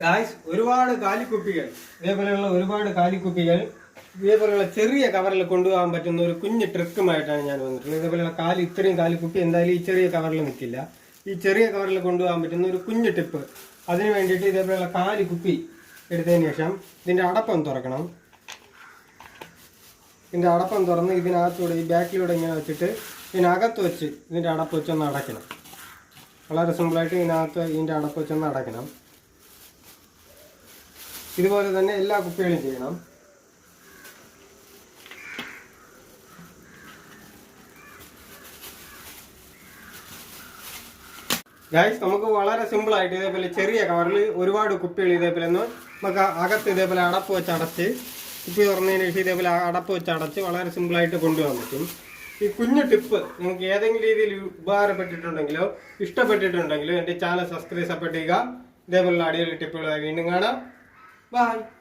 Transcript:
Guys, ഒരുപാട് കാലിക്കുപ്പികൾ ഒരുപാട് കാലിക്കുപ്പികൾ ഇതേപോലെയുള്ള ചെറിയ കവറിൽ കൊണ്ടുപോകാൻ പറ്റുന്ന ഒരു കുഞ്ഞു ട്രിക്കുമായിട്ടാണ് ഞാൻ വന്നിട്ടുള്ളത്. ഇതേപോലെയുള്ള ഇത്രയും കാലിക്കുപ്പി എന്തായാലും ഈ ചെറിയ കവറിൽ നിൽക്കില്ല. ഈ ചെറിയ കവറിൽ കൊണ്ടുപോകാൻ പറ്റുന്ന ഒരു കുഞ്ഞു ടിപ്പ്. അതിന് വേണ്ടിയിട്ട് ഇതേപോലെയുള്ള കാലിക്കുപ്പി എടുത്തതിന് ശേഷം ഇതിൻ്റെ അടപ്പം തുറക്കണം. ഇതിൻ്റെ അടപ്പം തുറന്ന് ഇതിനകത്തൂടെ ഈ ബാക്കിലൂടെ ഇങ്ങനെ വെച്ചിട്ട് ഇതിനകത്ത് വെച്ച് ഇതിൻ്റെ അടപ്പ് വെച്ചൊന്ന് അടയ്ക്കണം. വളരെ സിമ്പിളായിട്ട് ഇതിൻ്റെ അടപ്പ് വെച്ചൊന്ന് അടയ്ക്കണം. ഇതുപോലെ തന്നെ എല്ലാ കുപ്പികളും ചെയ്യണം. ഗൈസ്, നമുക്ക് വളരെ സിമ്പിളായിട്ട് ഇതേപോലെ ചെറിയ കവറിൽ ഒരുപാട് കുപ്പികൾ ഇതേപോലെ നമുക്ക് അകത്ത് ഇതേപോലെ അടപ്പ് വെച്ച് അടച്ച് കുപ്പി തുറന്നതിന് ശേഷം ഇതേപോലെ അടപ്പ് വെച്ച് അടച്ച് വളരെ സിമ്പിളായിട്ട് കൊണ്ടുപോകാൻ പറ്റും. ഈ കുഞ്ഞു ടിപ്പ് നിങ്ങൾക്ക് ഏതെങ്കിലും രീതിയിൽ ഉപകാരപ്പെട്ടിട്ടുണ്ടെങ്കിലോ ഇഷ്ടപ്പെട്ടിട്ടുണ്ടെങ്കിലോ എൻ്റെ ചാനൽ സബ്സ്ക്രൈബ് ചെയ്യുക. ഇതേപോലുള്ള അടിപൊളി ടിപ്പുകളായി വീണ്ടും കാണാം. Bye.